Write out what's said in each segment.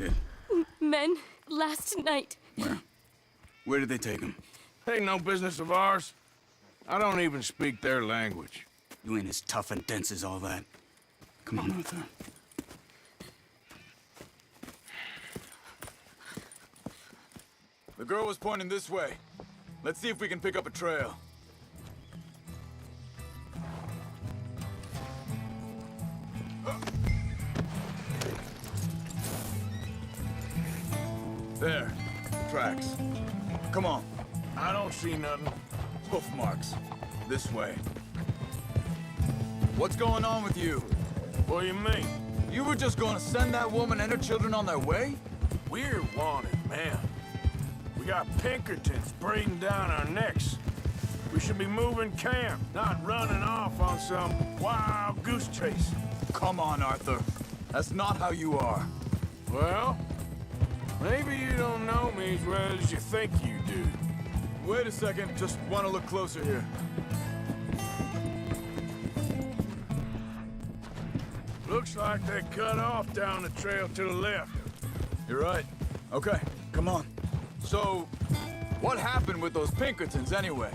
Yeah. Men, last night. Where? Where did they take him? Ain't no business of ours. I don't even speak their language. You ain't as tough and dense as all that. Come on, Arthur. The girl was pointing this way. Let's see if we can pick up a trail. There. Tracks. Come on. I don't see nothing. Hoof marks. This way. What's going on with you? What do you mean? You were just going to send that woman and her children on their way? We're wanted, man. We got Pinkertons breathing down our necks. We should be moving camp, not running off on some wild goose chase. Come on, Arthur. That's not how you are. Well, maybe you don't know me as well as you think you do. Wait a second. Just want to look closer here. Looks like they cut off down the trail to the left. You're right. Okay, come on. So, what happened with those Pinkertons anyway?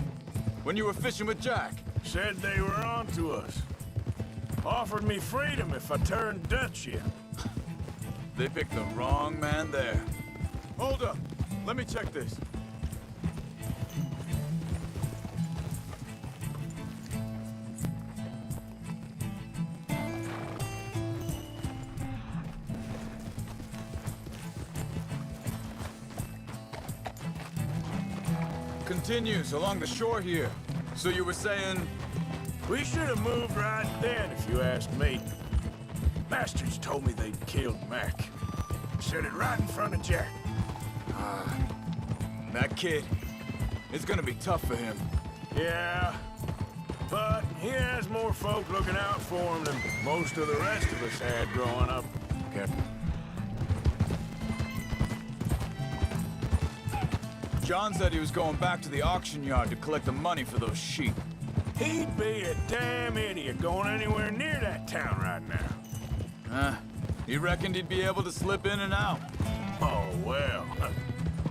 When you were fishing with Jack? Said they were on to us. Offered me freedom if I turned Dutch yet. They picked the wrong man there. Hold up. Let me check this. Continues along the shore here. So you were saying... We should have moved right then, if you ask me. Bastards told me they'd killed Mac. Said it right in front of Jack. That kid, it's gonna be tough for him. Yeah, but he has more folk looking out for him than most of the rest of us had growing up, Captain. John said he was going back to the auction yard to collect the money for those sheep. He'd be a damn idiot going anywhere near that town right now. He reckoned he'd be able to slip in and out. Oh, well.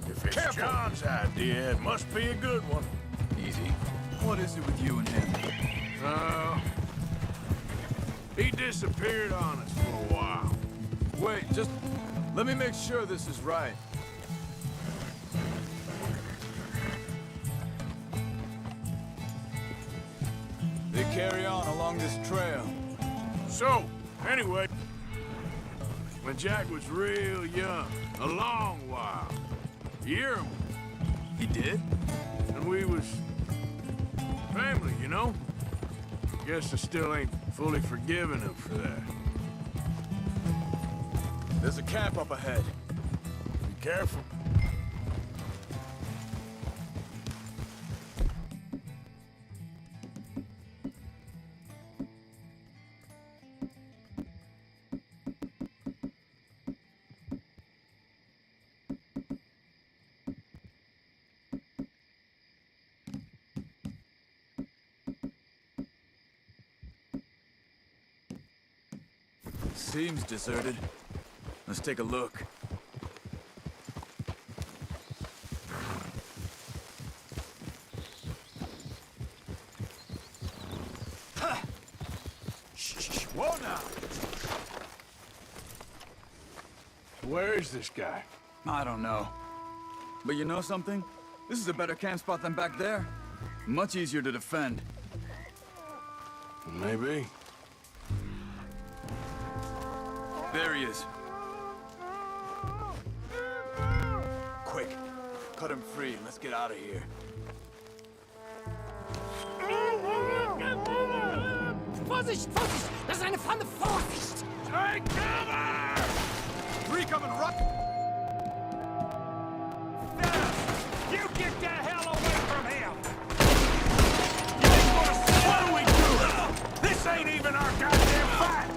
If it's Careful. John's idea, it must be a good one. Easy. What is it with you and him? He disappeared on us for a while. Wait, just let me make sure this is right. They carry on along this trail. So, anyway, when Jack was real young, a long while, year He did? and we was family, you know? Guess I still ain't fully forgiven him for that. There's a camp up ahead. Be careful. Seems deserted. Let's take a look. Shh, whoa now! Where is this guy? I don't know. But you know something? This is a better camp spot than back there. Much easier to defend. Maybe. There he is. Quick, cut him free and let's get out of here. Vorsicht, Vorsicht! Das ist eine Pfanne! Vorsicht! Take cover! Three coming right. You get the hell away from him! What do we do? This ain't even our goddamn fight!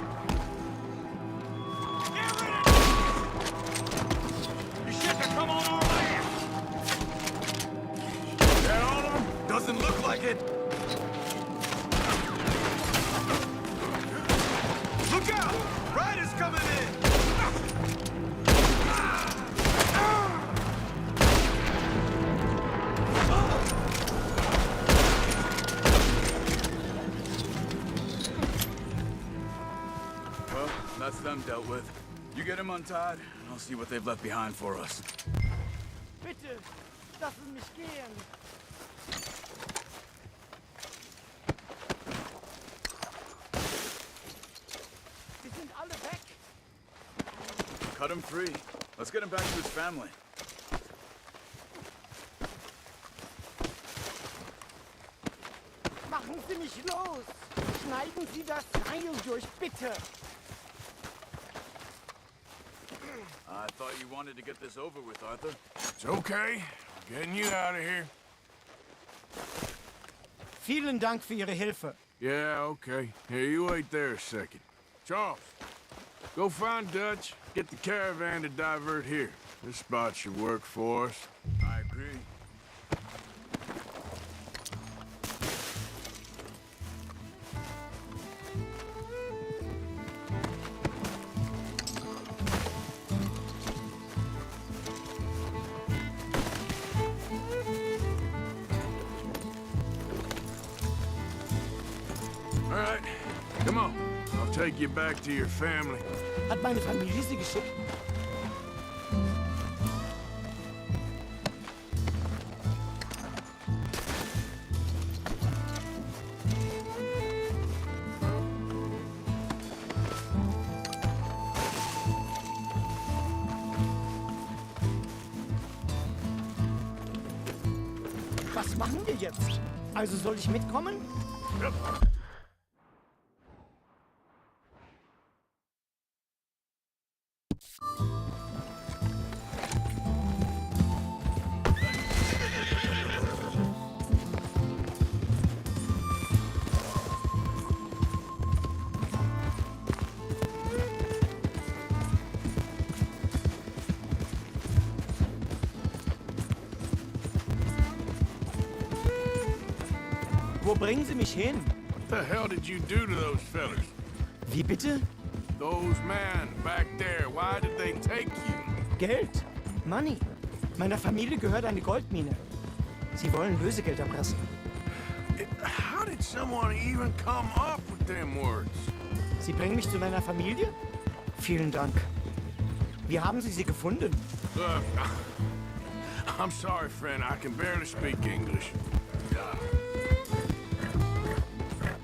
You shouldn't have come on our land. That all of them? Doesn't look like it. Look out! Riders coming in. them dealt with. You get them untied, and I'll see what they've left behind for us. Bitte, lassen mich gehen. Sie sind alle weg. Cut him free. Let's get him back to his family. Machen Sie mich los. Schneiden Sie das Seil durch, bitte. I thought you wanted to get this over with, Arthur. It's okay. I'm getting you out of here. Vielen Dank für Ihre Hilfe. Yeah, okay. Here, you wait there a second. Charles, go find Dutch. Get the caravan to divert here. This spot should work for us. I agree. All right, come on. I'll take you back to your family. Hat meine Familie Sie geschickt? Was machen wir jetzt? Also soll ich mitkommen? Wo bringen Sie mich hin? What the hell did you do to those fellas? Wie bitte? Those men back there, why did they take you? Geld. Money. Meiner Familie gehört eine Goldmine. Sie wollen Lösegeld erpressen. How did someone even come up with them words? Sie bringen mich zu meiner Familie? Vielen Dank. Wie haben Sie sie gefunden? Look, I'm sorry, friend. I can barely speak English.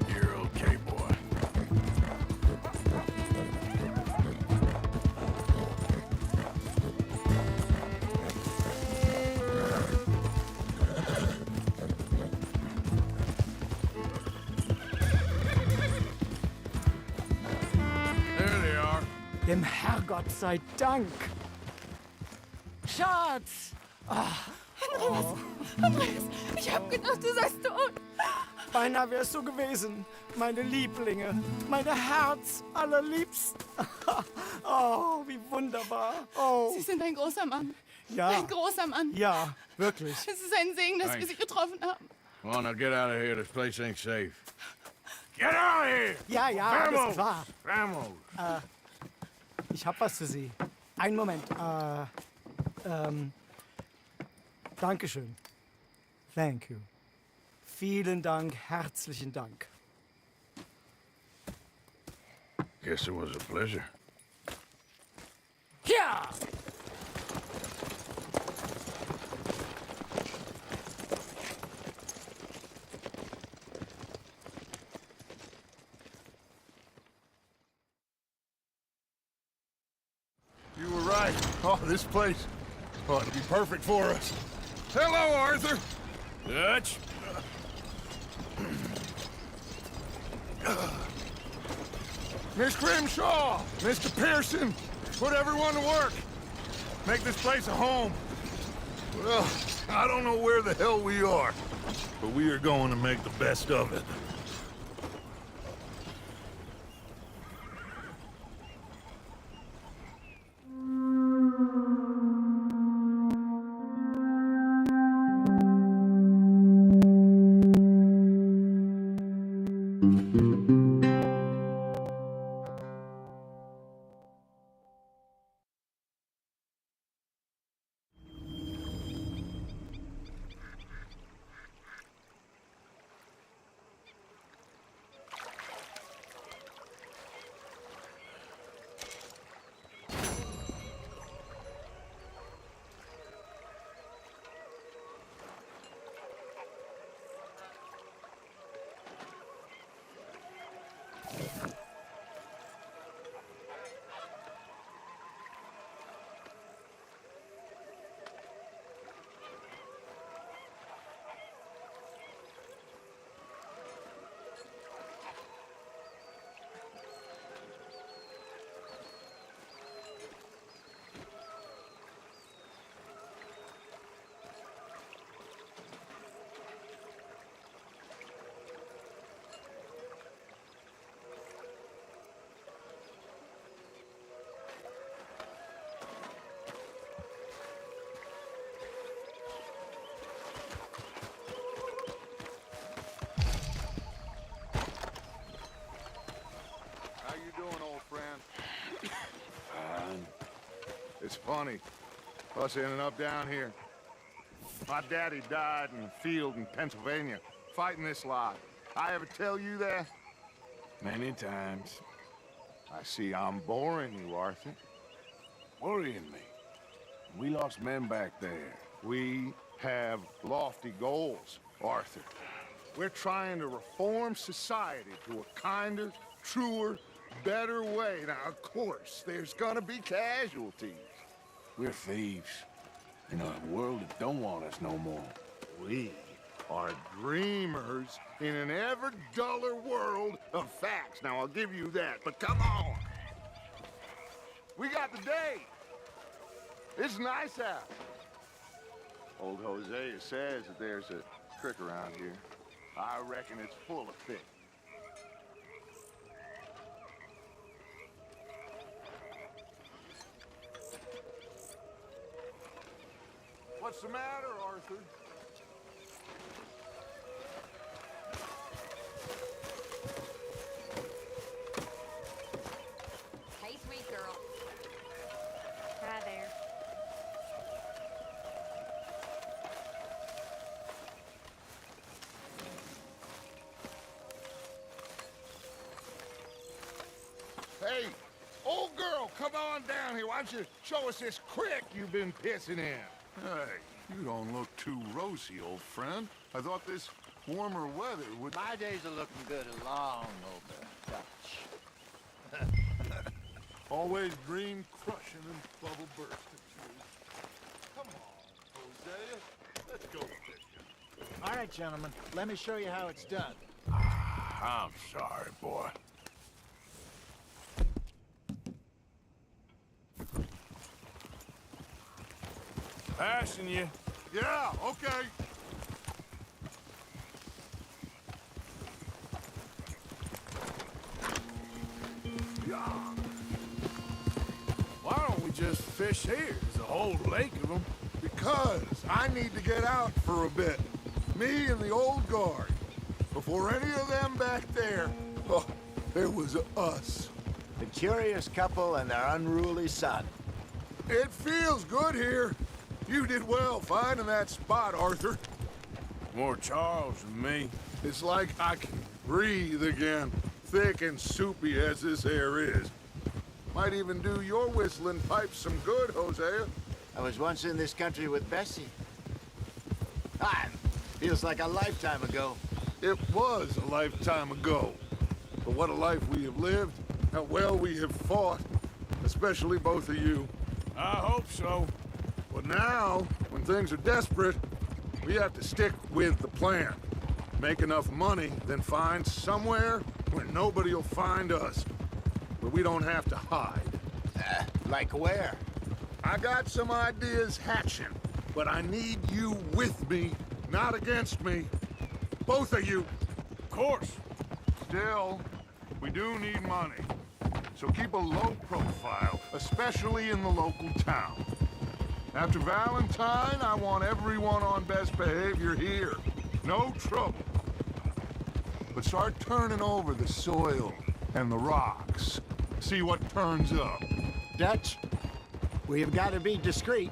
You're okay, boy. There they are. Dem Herrgott sei Dank. Schatz! Andreas, ich hab gedacht, du seist tot. Beinahe wär's so gewesen. Meine Lieblinge. Meine Herz allerliebsten. Oh, wie wunderbar. Oh, Sie sind ein großer Mann. ja. Ein großer Mann. Ja, wirklich. Es ist ein Segen, dass wir Sie getroffen haben. Come on, now get out of here. This place ain't safe. Get out of here! Ja, ja, alles Vamos! klar. Vamos! Ich hab was für Sie. Einen Moment. Dankeschön. Thank you. Vielen Dank, herzlichen Dank. Guess it was a pleasure. Ja! You were right. Oh, this place ought to be perfect for us. Hello, Arthur. Dutch. Miss Grimshaw, Mr. Pearson, put everyone to work. Make this place a home. Well, I don't know where the hell we are, but we are going to make the best of it. funny, us ending up down here. My daddy died in the field in Pennsylvania, fighting this lot. I ever tell you that? Many times. I see I'm boring you, Arthur. Worrying me. We lost men back there. We have lofty goals, Arthur. We're trying to reform society to a kinder, truer, better way. Now, of course, there's gonna be casualties. We're thieves. In a world that don't want us no more. We are dreamers in an ever duller world of facts. Now, I'll give you that, but come on. We got the day. It's nice out. Old Hosea says that there's a creek around here. I reckon it's full of fish. What's the matter, Arthur? Hey, sweet girl. Hi there. Hey, old girl, come on down here. Why don't you show us this creek you've been pissing in? Hey, you don't look too rosy, old friend. I thought this warmer weather would... My days are looking good along over Dutch. Always dream crushing and bubble bursting. Come on, Hosea. Let's go fishing. All right, gentlemen, let me show you how it's done. I'm sorry, boy. Passing you. Yeah, okay. Why don't we just fish here? There's a whole lake of them. Because I need to get out for a bit. Me and the old guard. Before any of them back there, oh, there was us. The curious couple and their unruly son. It feels good here. You did well finding that spot, Arthur. More Charles than me. It's like I can breathe again, thick and soupy as this air is. Might even do your whistling pipes some good, Hosea. I was once in this country with Bessie. Feels like a lifetime ago. It was a lifetime ago. But what a life we have lived, how well we have fought, especially both of you. I hope so. But now, when things are desperate, we have to stick with the plan. Make enough money, then find somewhere where nobody will find us. Where we don't have to hide. Like where? I got some ideas hatching, but I need you with me, not against me. Both of you. Of course. Still, we do need money. So keep a low profile, especially in the local town. After Valentine, I want everyone on best behavior here. No trouble. But start turning over the soil and the rocks. See what turns up. Dutch, we've got to be discreet.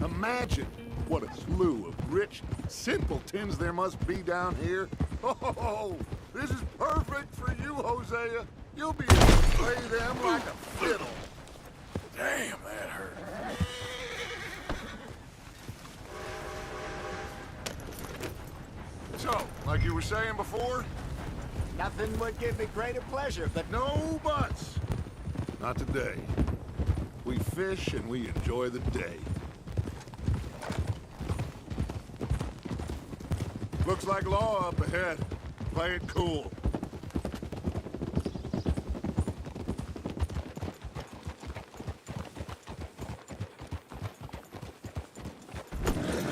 Imagine what a slew of rich simpletons there must be down here. Oh, this is perfect for you, Hosea. You'll be able to play them like a fiddle. Damn, that hurt. So, like you were saying before, Nothing would give me greater pleasure, but no buts. Not today. We fish and we enjoy the day. Looks like law up ahead. Play it cool.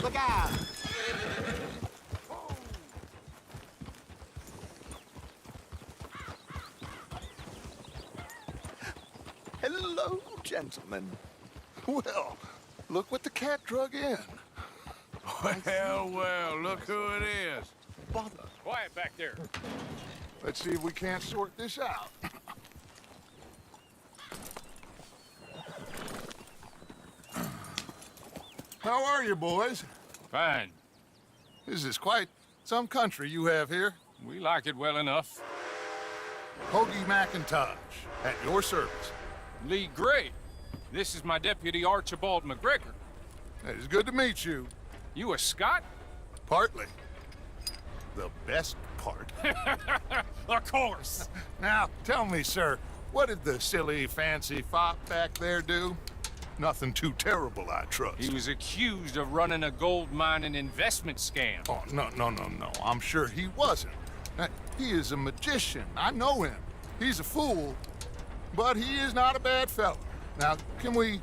look out! Hello, gentlemen. Well, look what the cat drug in. Well, look who it is. Bother. Quiet back there. Let's see if we can't sort this out. How are you, boys? Fine. This is quite some country you have here. We like it well enough. Hoagie McIntosh, at your service. Lee Gray. This is my deputy Archibald McGregor. It's good to meet you. You a Scot? Partly. The best part. Of course. Now, tell me, sir, what did the silly, fancy fop back there do? Nothing too terrible, I trust. He was accused of running a gold mining investment scam. Oh, no. I'm sure he wasn't. He is a magician. I know him. He's a fool, but he is not a bad fellow. Now, can we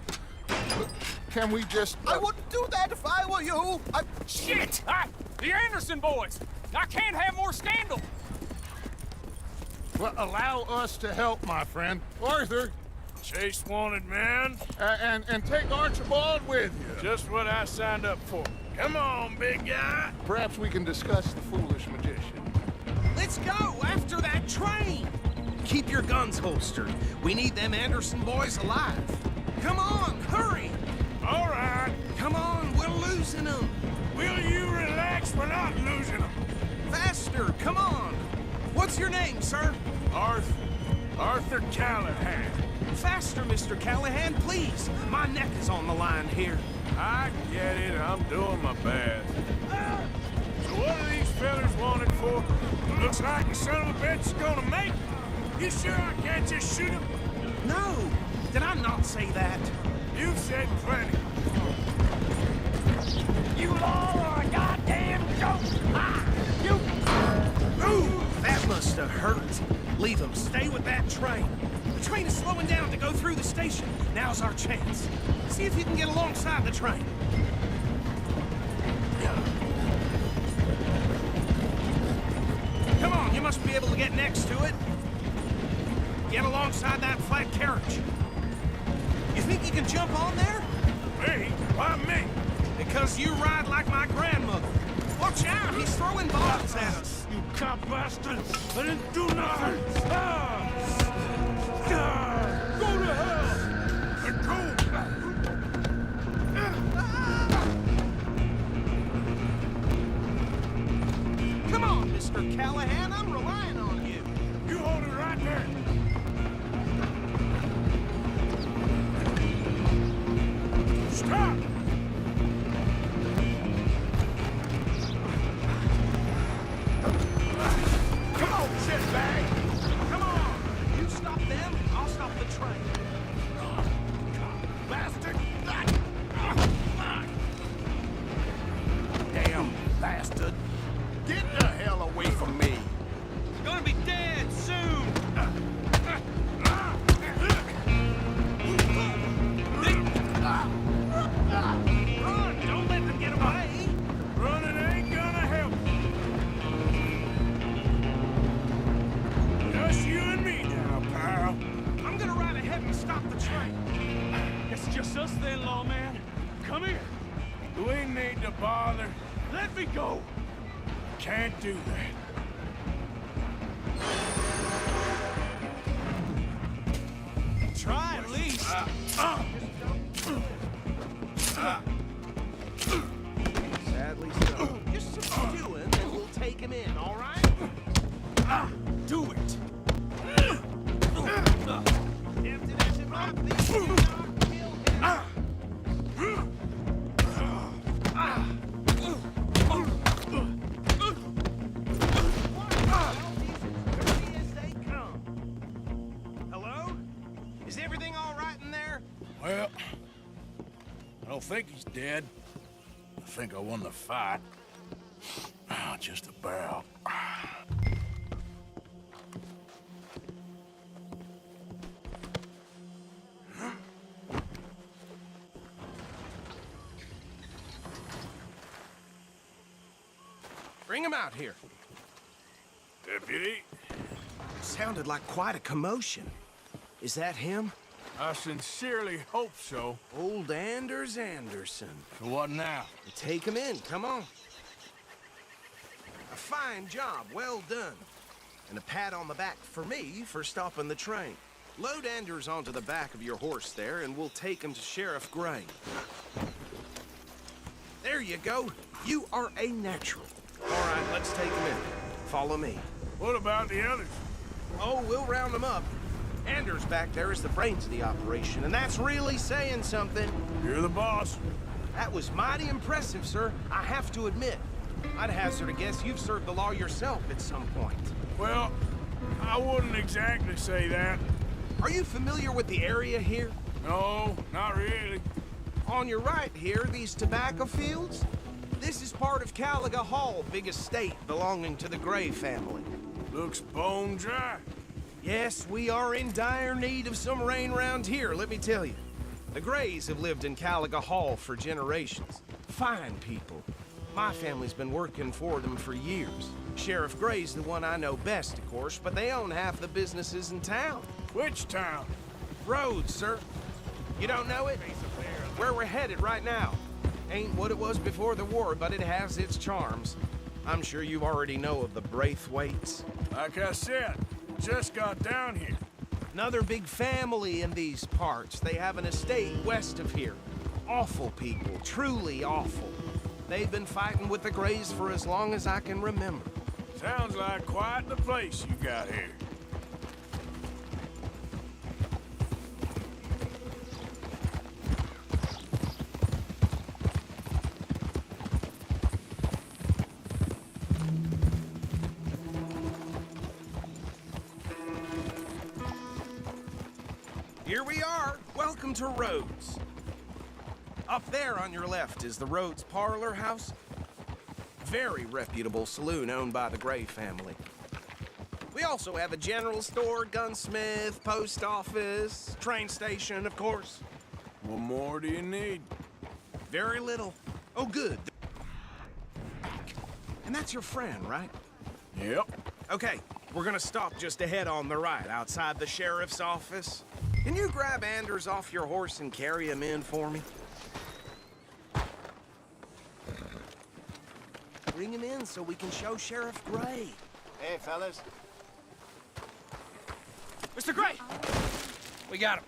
just... I wouldn't do that if I were you. Shit! The Anderson boys! I can't have more scandal! Well, allow us to help, my friend. Arthur, Chase wanted man. and take Archibald with you. Just what I signed up for. Come on, big guy. Perhaps we can discuss the foolish magician. Let's go after that train! Keep your guns holstered. We need them Anderson boys alive. Come on, hurry! All right. Come on, we're losing them. Will you relax? We're not losing them. Faster, come on. What's your name, sir? Arthur Callahan. Faster, Mr. Callahan, please. My neck is on the line here. I get it. I'm doing my best. So what are these fellas wanted for? Looks like the son of a bitch is gonna make it. You sure I can't just shoot him? No, did I not say that? You've said plenty. You all are a goddamn joke! Ooh, that must have hurt. Leave them. Stay with that train. The train is slowing down to go through the station. Now's our chance. See if you can get alongside the train. Come on, you must be able to get next to it. Get alongside that flat carriage. You think you can jump on there? Me? Why me? Because you ride like my grandmother. Watch out, he's throwing bombs at us. You cop bastard! I didn't do nothing! Go to hell! And go! Come on, Mr. Callahan, I'm relying on you. You hold it right there! Stop! Come on, shitbag! Come on! You stop them, I'll stop the train. Bastard! Damn bastard. Get the hell away from me. You're gonna be dead soon! Run! Don't let them get away! Running ain't gonna help. Just you and me now, pal. I'm gonna ride ahead and stop the train. It's just us then, lawman. Come here. Do we need to bother? Let me go. Can't do that. Try at least. Sadly so. Just subdue him and we'll take him in, all right? Do it. Tempted as it might be, do not kill him. Hello? Is everything all right in there? Well, I don't think he's dead. I think I won the fight. Just about. Bring him out here. Deputy, Sounded like quite a commotion. Is that him? I sincerely hope so. Old Anders Anderson. So what now? Take him in, come on. A fine job, well done. And a pat on the back for me for stopping the train. Load Anders onto the back of your horse there, and we'll take him to Sheriff Gray. There you go. You are a natural. All right, let's take them in. Follow me. What about the others? Oh, we'll round them up. Anders back there is the brains of the operation, and that's really saying something. You're the boss. That was mighty impressive, sir. I have to admit. I'd hazard a guess you've served the law yourself at some point. Well, I wouldn't exactly say that. Are you familiar with the area here? No, not really. On your right here, these tobacco fields? This is part of Caliga Hall, big estate belonging to the Gray family. Looks bone dry. Yes, we are in dire need of some rain round here, let me tell you. The Grays have lived in Caliga Hall for generations. Fine people. My family's been working for them for years. Sheriff Gray's the one I know best, of course, but they own half the businesses in town. Which town? Rhodes, sir. You don't know it? Where we're headed right now. Ain't what it was before the war, but it has its charms. I'm sure you already know of the Braithwaites. Like I said, just got down here. Another big family in these parts. They have an estate west of here. Awful people, truly awful. They've been fighting with the Grays for as long as I can remember. Sounds like quite the place you got here. Here we are. Welcome to Rhodes. Up there on your left is the Rhodes Parlor House. Very reputable saloon owned by the Gray family. We also have a general store, gunsmith, post office, train station, of course. What more do you need? Very little. Oh, good. And that's your friend, right? Yep. Okay, we're gonna stop just ahead on the right, outside the sheriff's office. Can you grab Anders off your horse and carry him in for me? Bring him in so we can show Sheriff Gray. Hey, fellas. Mr. Gray! We got him.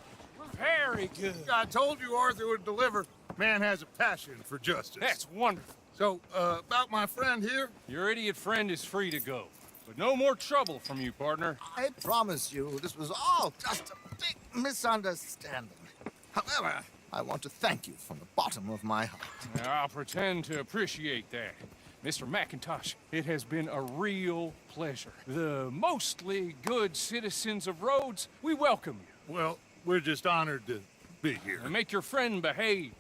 Very good. I told you Arthur would deliver. Man has a passion for justice. That's wonderful. So, about my friend here? Your idiot friend is free to go. But no more trouble from you, partner. I promise you, this was all just a big misunderstanding. However, I want to thank you from the bottom of my heart. I'll pretend to appreciate that. Mr. McIntosh, it has been a real pleasure. The mostly good citizens of Rhodes, we welcome you. Well, we're just honored to be here. And make your friend behave.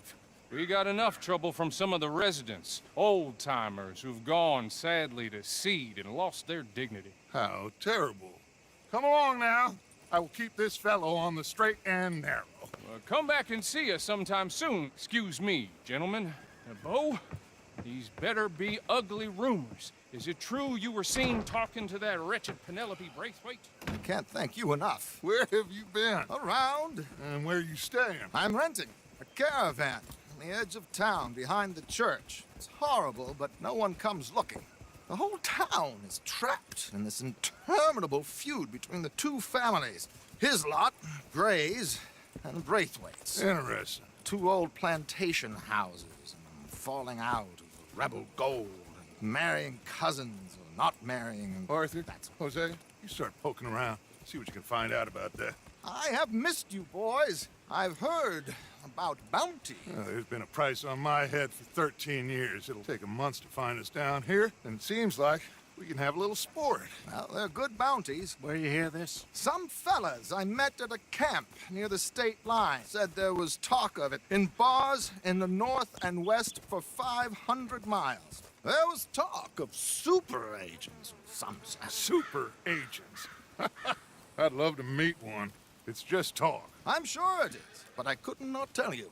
We got enough trouble from some of the residents, old-timers who've gone, sadly, to seed and lost their dignity. How terrible. Come along now. I will keep this fellow on the straight and narrow. Come back and see us sometime soon. Excuse me, gentlemen. Bo, these better be ugly rumors. Is it true you were seen talking to that wretched Penelope Braithwaite? I can't thank you enough. Where have you been? Around. And where you staying? I'm renting a caravan on the edge of town behind the church. It's horrible, but no one comes looking. The whole town is trapped in this interminable feud between the two families. His lot, Gray's, and Braithwaite's. Interesting. Two old plantation houses, and falling out of the rebel gold, and marrying cousins or not marrying. And Arthur, Jose, you start poking around. See what you can find out about that. I have missed you, boys. I've heard about bounty. There's been a price on my head for 13 years. It'll take 'em months to find us down here, and it seems like we can have a little sport. Well, they're good bounties. Where you hear this? Some fellas I met at a camp near the state line said there was talk of it in bars in the north and west for 500 miles. There was talk of super agents of some sort. Super agents. I'd love to meet one. It's just talk. I'm sure it is, but I couldn't not tell you.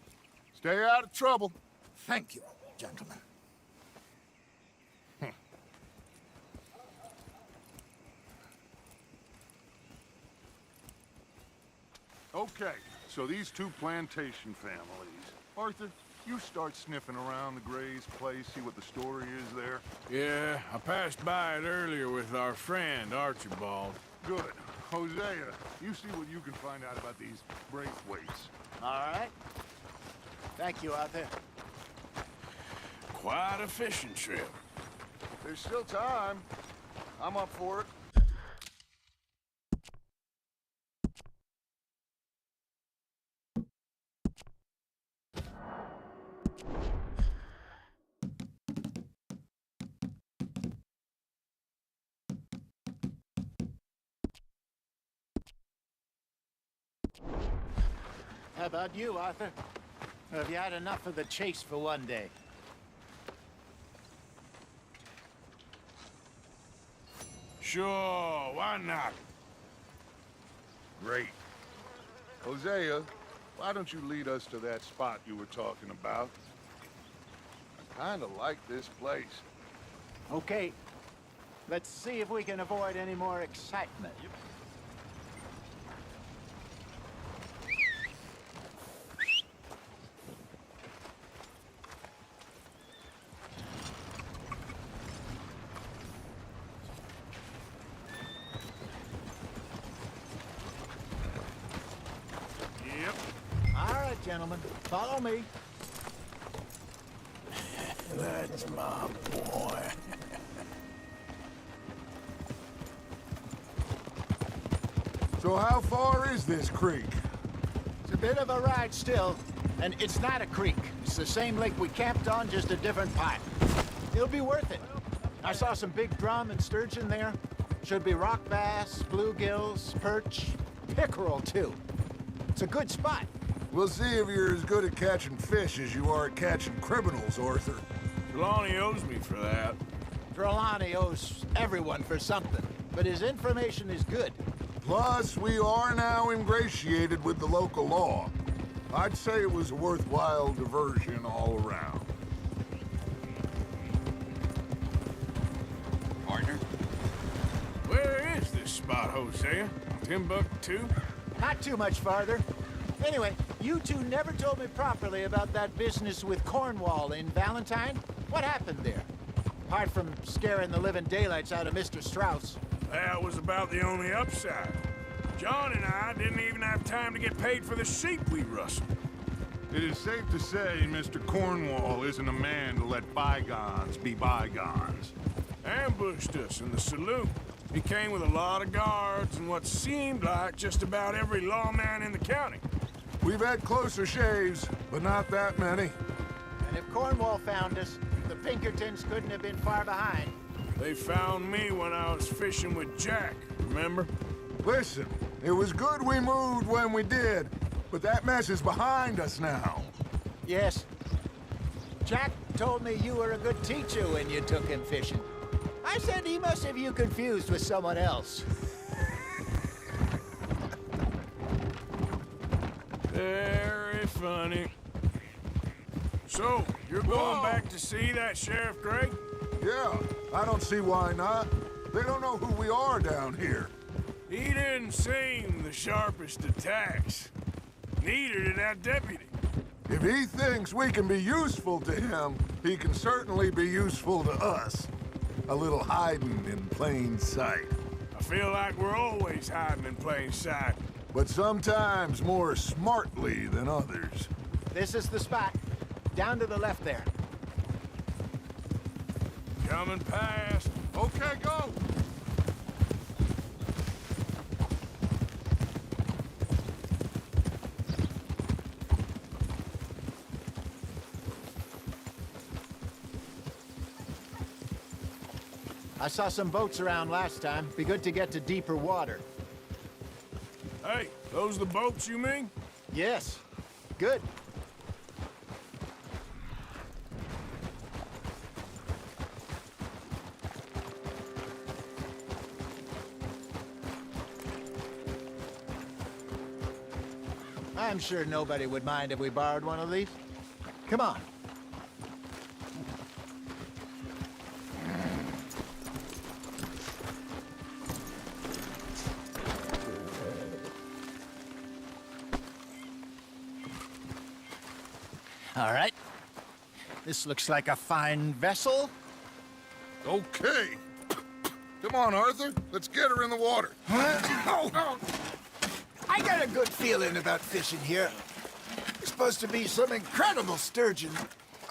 Stay out of trouble. Thank you, gentlemen. Okay, so these two plantation families. Arthur, you start sniffing around the Gray's place, see what the story is there. Yeah, I passed by it earlier with our friend, Archibald. Good. Hosea, you see what you can find out about these Braithwaites. All right. Thank you, Arthur. quite a fishing trip. There's still time. I'm up for it. How about you, Arthur? Or have you had enough of the chase for one day? Sure, why not? Great. Hosea, why don't you lead us to that spot you were talking about? I kinda like this place. Okay. Let's see if we can avoid any more excitement. Yep. All right, gentlemen. Follow me. That's my boy. So how far is this creek? It's a bit of a ride still, and it's not a creek. It's the same lake we camped on, just a different pipe. It'll be worth it. I saw some big drum and sturgeon there. Should be rock bass, bluegills, perch, pickerel too. It's a good spot. We'll see if you're as good at catching fish as you are at catching criminals, Arthur. Trelawney owes me for that. Trelawney owes everyone for something, but his information is good. Plus, we are now ingratiated with the local law. I'd say it was a worthwhile diversion all around. Partner? Where is this spot, Hosea? Timbuktu? Not too much farther. Anyway, you two never told me properly about that business with Cornwall in Valentine. What happened there? Apart from scaring the living daylights out of Mr. Strauss. That was about the only upside. John and I didn't even have time to get paid for the sheep we rustled. It is safe to say Mr. Cornwall isn't a man to let bygones be bygones. Ambushed us in the saloon. He came with a lot of guards and what seemed like just about every lawman in the county. We've had closer shaves, but not that many. And if Cornwall found us, the Pinkertons couldn't have been far behind. They found me when I was fishing with Jack, remember? Listen, it was good we moved when we did, but that mess is behind us now. Yes. Jack told me you were a good teacher when you took him fishing. I said he must have you confused with someone else. Very funny. So, you're going back to see that Sheriff Gray? Yeah, I don't see why not. They don't know who we are down here. He didn't seem the sharpest attacks. Neither did that deputy. If he thinks we can be useful to him, he can certainly be useful to us. A little hiding in plain sight. I feel like we're always hiding in plain sight. But sometimes more smartly than others. This is the spot. Down to the left there. Coming past. Okay, go! I saw some boats around last time. Be good to get to deeper water. Hey, those the boats you mean? Yes. Good. I'm sure nobody would mind if we borrowed one of these. Come on. All right. This looks like a fine vessel. Okay. Come on, Arthur. Let's get her in the water. Oh. I got a good feeling about fishing here. There's supposed to be some incredible sturgeon.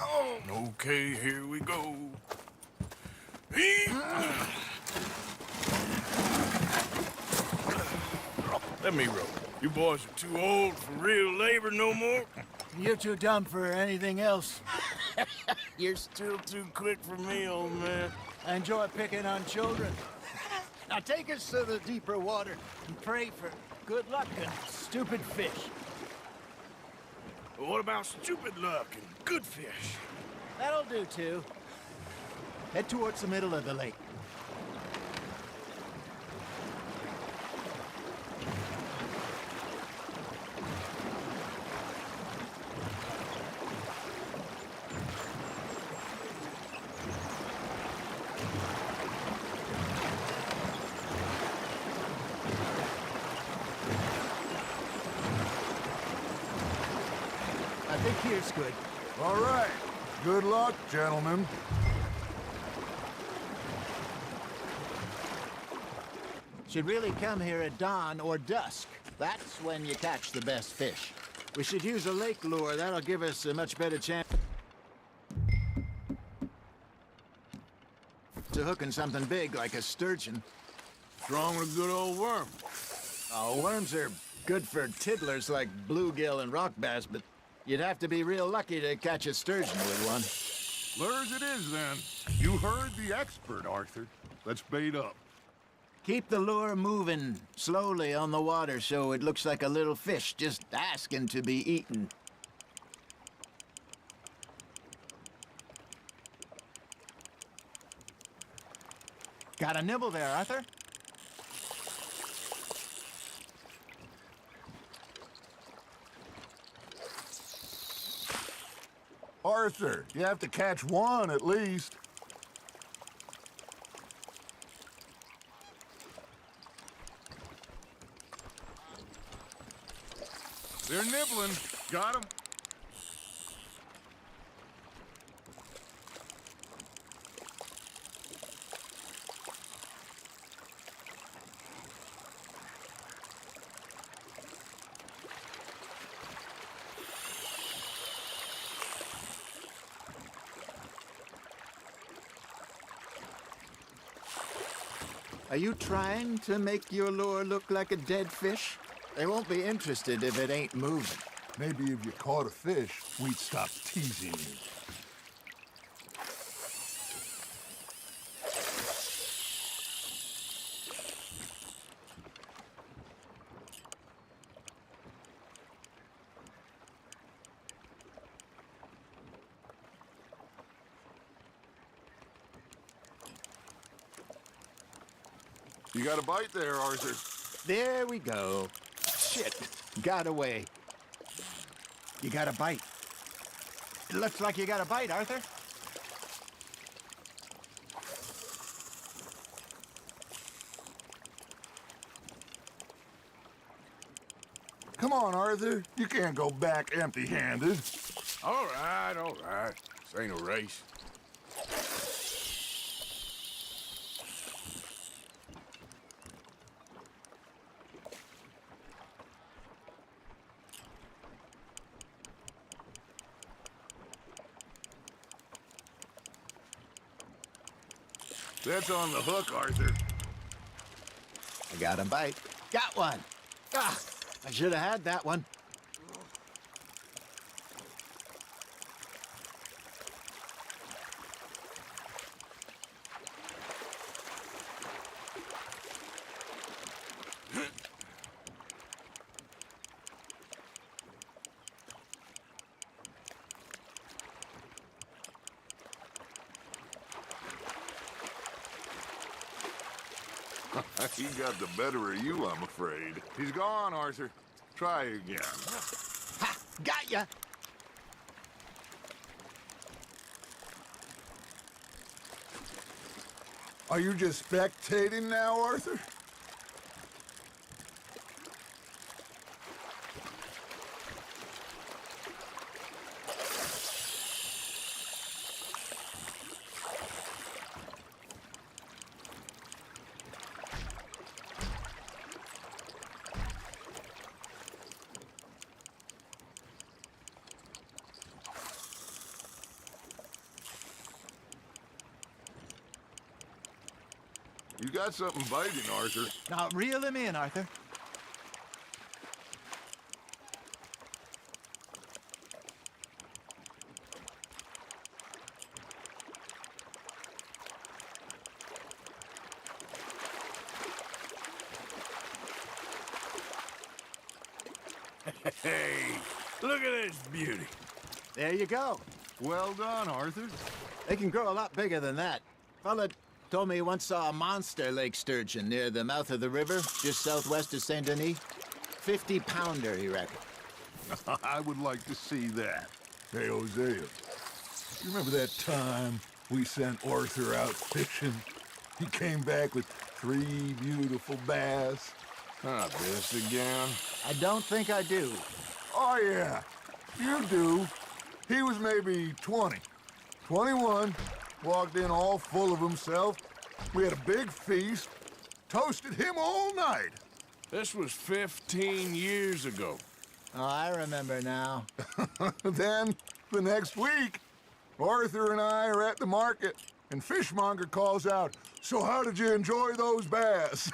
Oh, okay, here we go. Let me roll. You boys are too old for real labor no more. You're too dumb for anything else. You're still too quick for me, old man. I enjoy picking on children. Now take us to the deeper water and pray for good luck and stupid fish. But what about stupid luck and good fish? That'll do, too. Head towards the middle of the lake. I think here's good. All right. Good luck, gentlemen. Should really come here at dawn or dusk. That's when you catch the best fish. We should use a lake lure. That'll give us a much better chance to hooking something big like a sturgeon. What's wrong with a good old worm? Oh, worms are good for tiddlers like bluegill and rock bass, but you'd have to be real lucky to catch a sturgeon with one. Lures it is, then. You heard the expert, Arthur. Let's bait up. Keep the lure moving slowly on the water so it looks like a little fish just asking to be eaten. Got a nibble there, Arthur? Arthur, you have to catch one at least. They're nibbling. Got 'em. Are you trying to make your lure look like a dead fish? They won't be interested if it ain't moving. Maybe if you caught a fish, we'd stop teasing you. You got a bite there, Arthur. There we go. Shit, got away. You got a bite. It looks like you got a bite, Arthur. Come on, Arthur. You can't go back empty-handed. All right, all right. This ain't a race. That's on the hook, Arthur. I got a bite. Got one. Ah, I should have had that one. He got the better of you, I'm afraid. He's gone, Arthur. Try again. Ha! Got ya! Are you just spectating now, Arthur? You got something biting, Arthur. Now, reel him in, Arthur. Hey, look at this beauty. There you go. Well done, Arthur. They can grow a lot bigger than that. Fella told me he once saw a monster lake sturgeon near the mouth of the river, just southwest of Saint Denis. 50-pounder, he reckoned. I would like to see that. Hey, Hosea, you remember that time we sent Arthur out fishing? He came back with 3 beautiful bass. Not this again. I don't think I do. Oh, yeah, you do. He was maybe 20, 21, walked in all full of himself. We had a big feast, toasted him all night. This was 15 years ago. Oh, I remember now. Then, the next week, Arthur and I are at the market, and Fishmonger calls out, "So how did you enjoy those bass?"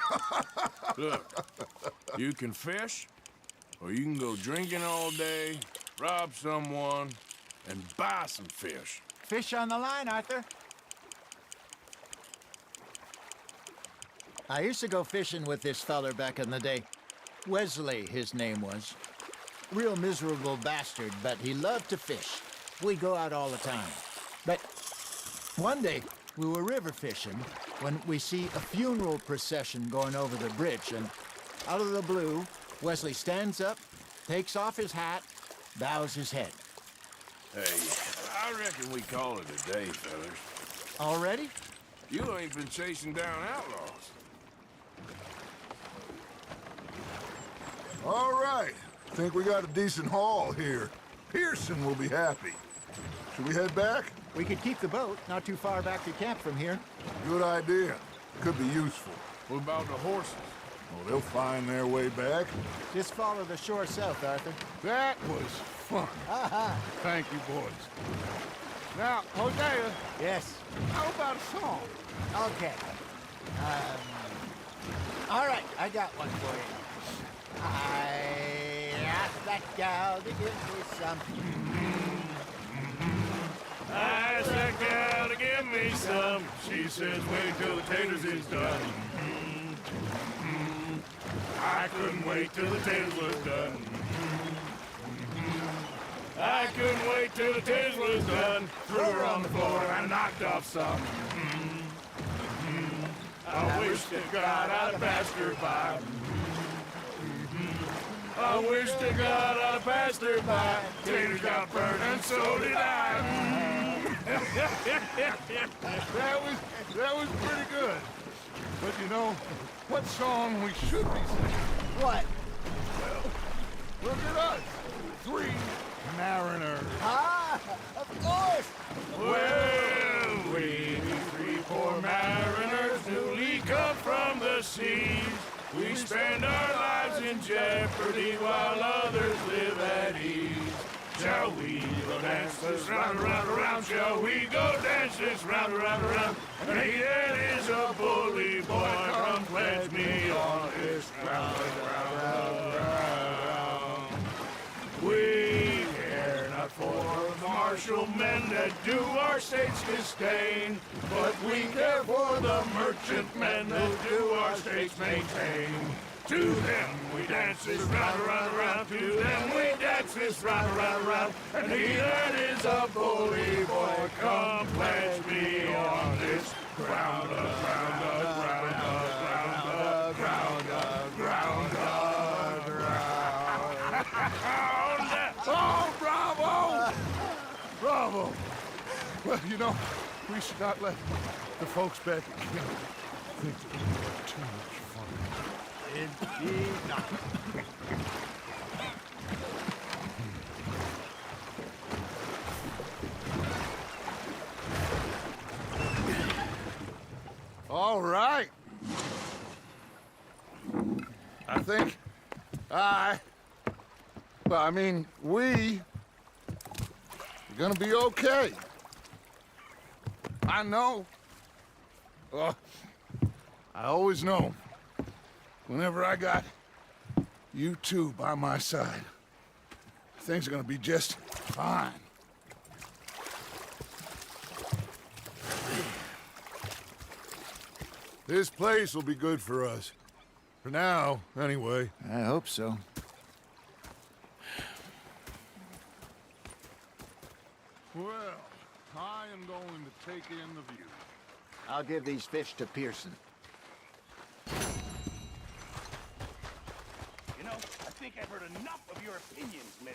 Look, you can fish, or you can go drinking all day, rob someone, and buy some fish. Fish on the line, Arthur. I used to go fishing with this feller back in the day. Wesley, his name was. Real miserable bastard, but he loved to fish. We'd go out all the time. But one day, we were river fishing when we see a funeral procession going over the bridge, and out of the blue, Wesley stands up, takes off his hat, bows his head. Hey, I reckon we call it a day, fellas. Already? You ain't been chasing down outlaws. All right, think we got a decent haul here. Pearson will be happy. Should we head back? We could keep the boat not too far back to camp from here. Good idea. Could be useful. What about the horses? Well, they'll find their way back. Just follow the shore south, Arthur. That was fun. Thank you, boys. Now, Hosea, Yes. how about a song? Okay. All right, I got one for you. I asked that gal to give me some. I asked that gal to give me some. She says, wait till the taters is done. I couldn't wait till the taters was done. I couldn't wait till the taters was done. Threw her on the floor and I knocked off some. I wish to God I'd passed her by. I wish to God I'd passed her by. Taters got burned and so did I. That was pretty good. But you know, what song we should be singing? What? Look at us. 3 mariners. Ah, of course. Well, we 3 poor mariners newly come from the seas. We spend our lives in jeopardy while others live at ease. Shall we go dance this round, around, around? Shall we go dance this round, around, around? And he that is a bully boy, come pledge me on this ground, ground. We care not for the martial men that do our state's disdain, but we care for the merchant men that do our state's maintain. To them we dance this round, around, around. To them we dance this round, around, around. And he that is a bully boy, come pledge me on this ground, ground, ground, ground, ground, ground, ground. Oh, bravo! Bravo! Well, you know, we should not let the folks back at camp think that we have too much fun. Indeed not. All right. I think we are gonna be okay. I know. I always know, whenever I got you two by my side, things are gonna be just fine. This place will be good for us. For now, anyway. I hope so. Well, I am going to take in the view. I'll give these fish to Pearson. You know, I think I've heard enough of your opinions, miss.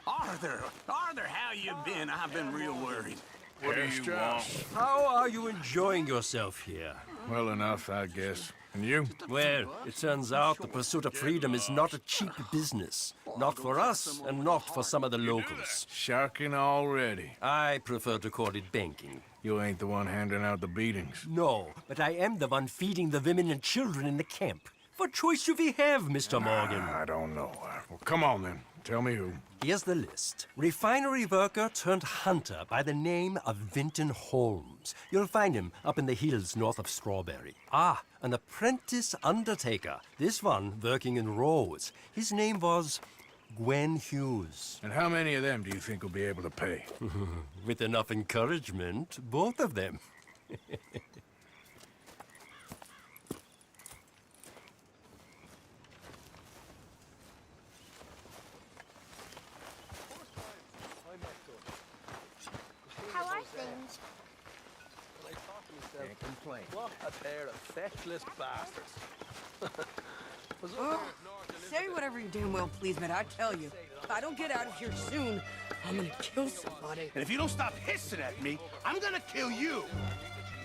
Arthur, how you been? I've been real worried. What do you want? How are you enjoying yourself here? Well enough, I guess. And you? Well, it turns out the pursuit of freedom is not a cheap business. Not for us, and not for some of the locals. Sharking already. I prefer to call it banking. You ain't the one handing out the beatings. No, but I am the one feeding the women and children in the camp. What choice do we have, Mr. Morgan? I don't know. Well, come on then. Tell me who. Here's the list. Refinery worker turned hunter by the name of Vinton Holmes. You'll find him up in the hills north of Strawberry. Ah, an apprentice undertaker. This one working in Rhodes. His name was Gwen Hughes. And how many of them do you think will be able to pay? With enough encouragement, both of them. How are things? Can't complain. What a pair of feckless bastards. Say whatever you damn well please, but I tell you, if I don't get out of here soon, I'm gonna kill somebody. And if you don't stop hissing at me, I'm gonna kill you.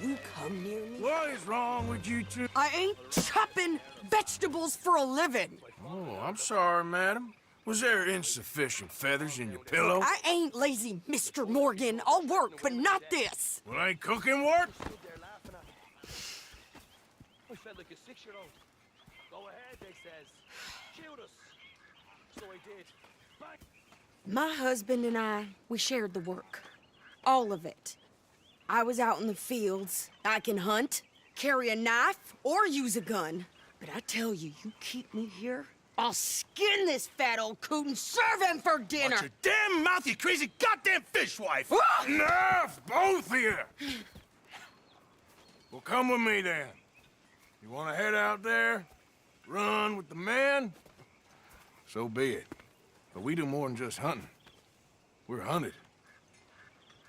You come near me. What is wrong with you two? I ain't chopping vegetables for a living. Oh, I'm sorry, madam. Was there insufficient feathers in your pillow? I ain't lazy, Mr. Morgan. I'll work, but not this. Well, ain't cooking work? I felt like a 6-year-old. Go ahead, they says. Shoot us. So I did. Bang. My husband and I, we shared the work. All of it. I was out in the fields. I can hunt, carry a knife, or use a gun. But I tell you, you keep me here, I'll skin this fat old coot and serve him for dinner. Watch your damn mouth, you crazy goddamn fishwife! Enough, both of you! Well, come with me then. You want to head out there, run with the men? So be it. But we do more than just hunting. We're hunted.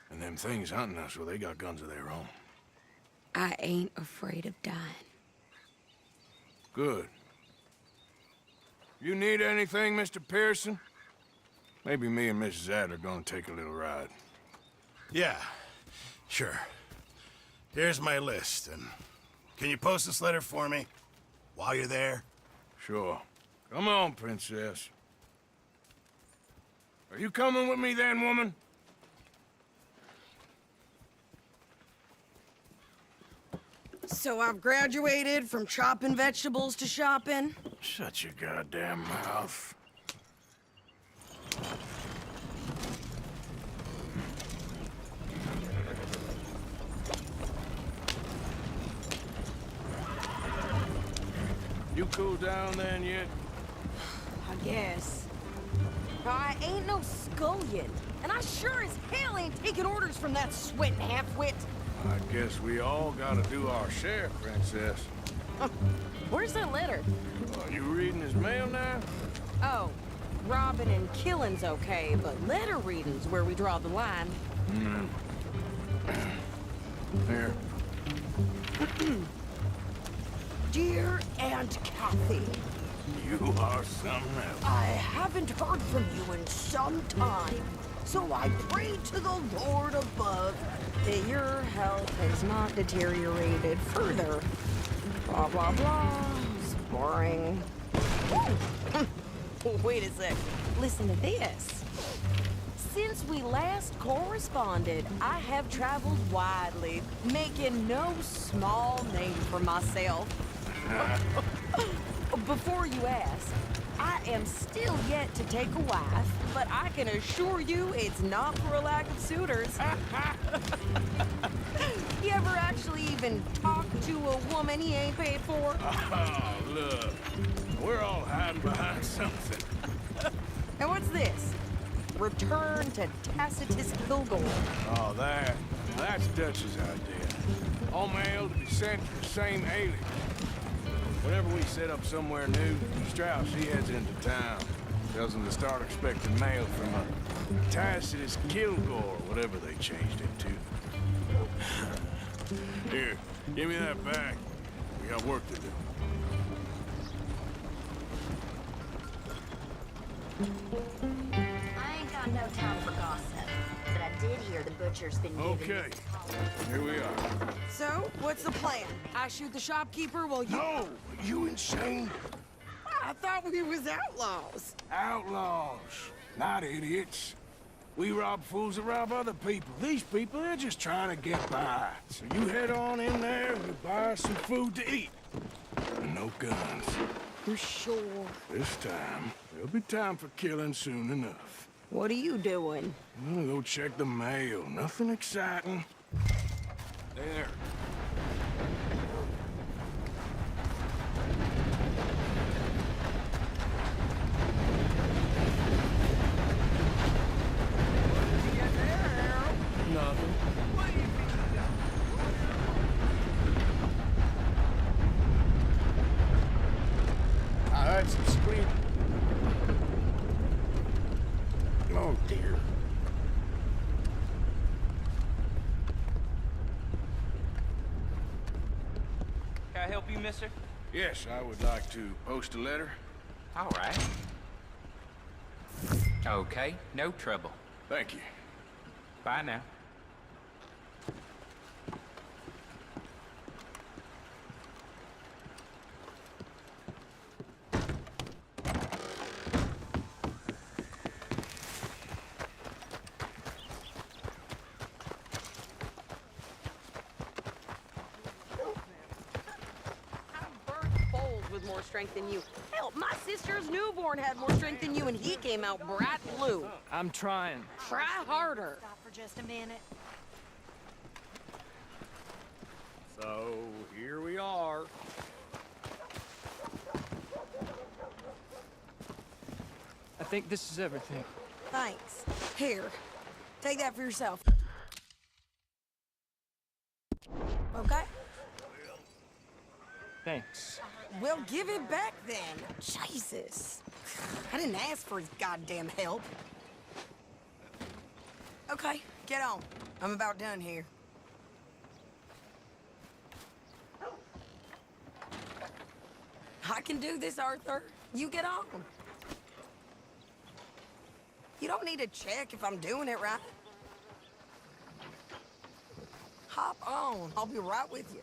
And them things hunting us, well, they got guns of their own. I ain't afraid of dying. Good. You need anything, Mr. Pearson? Maybe me and Mrs. Adler are gonna take a little ride. Yeah, sure. Here's my list, and can you post this letter for me while you're there? Sure. Come on, Princess. Are you coming with me then, woman? So I've graduated from chopping vegetables to shopping. Shut your goddamn mouth. You cooled down then yet? I guess. I ain't no scullion, and I sure as hell ain't taking orders from that sweating half-wit. I guess we all gotta do our share, Princess. Where's that letter? You reading his mail now? Oh, robbing and killing's okay, but letter reading's where we draw the line. Here. Dear Aunt Kathy, You are something else. I haven't heard from you in some time, so I pray to the Lord above that your health has not deteriorated further. Blah, blah, blah. It's boring. Wait a sec. Listen to this. Since we last corresponded, I have traveled widely, making no small name for myself. Before you ask, I am still yet to take a wife, but I can assure you it's not for a lack of suitors. You ever actually even talk to a woman he ain't paid for? Oh, look. We're all hiding behind something. And what's this? Return to Tacitus Kilgore. Oh, that's Dutch's idea. All mail to be sent to the same alien. Whenever we set up somewhere new, Strauss, he heads into town. Tells them to start expecting mail from a Tacitus Kilgore, whatever they changed it to. Here, give me that back. We got work to do. I ain't got no time for gossip, but I did hear the butcher's been giving Okay, here we are. So, what's the plan? I shoot the shopkeeper while you... No! You insane? I thought we was outlaws. Outlaws, not idiots. We rob fools that rob other people. These people, they're just trying to get by. So you head on in there and you buy us some food to eat. And no guns. You sure? This time, there'll be time for killing soon enough. What are you doing? I'm gonna go check the mail. Nothing exciting. There. Nothing. I heard some screaming. Oh, dear. Can I help you, mister? Yes, I would like to post a letter. All right. Okay, no trouble. Thank you. Bye now. With more strength than you. Hell, my sister's newborn had more strength than you, and he came out bright blue. I'm trying. Try harder. Stop for just a minute. So, here we are. I think this is everything. Thanks. Here, take that for yourself. Okay? Thanks. Well, give it back then. Jesus. I didn't ask for his goddamn help. Okay, get on. I'm about done here. I can do this, Arthur. You get on. You don't need to check if I'm doing it right. Hop on. I'll be right with you.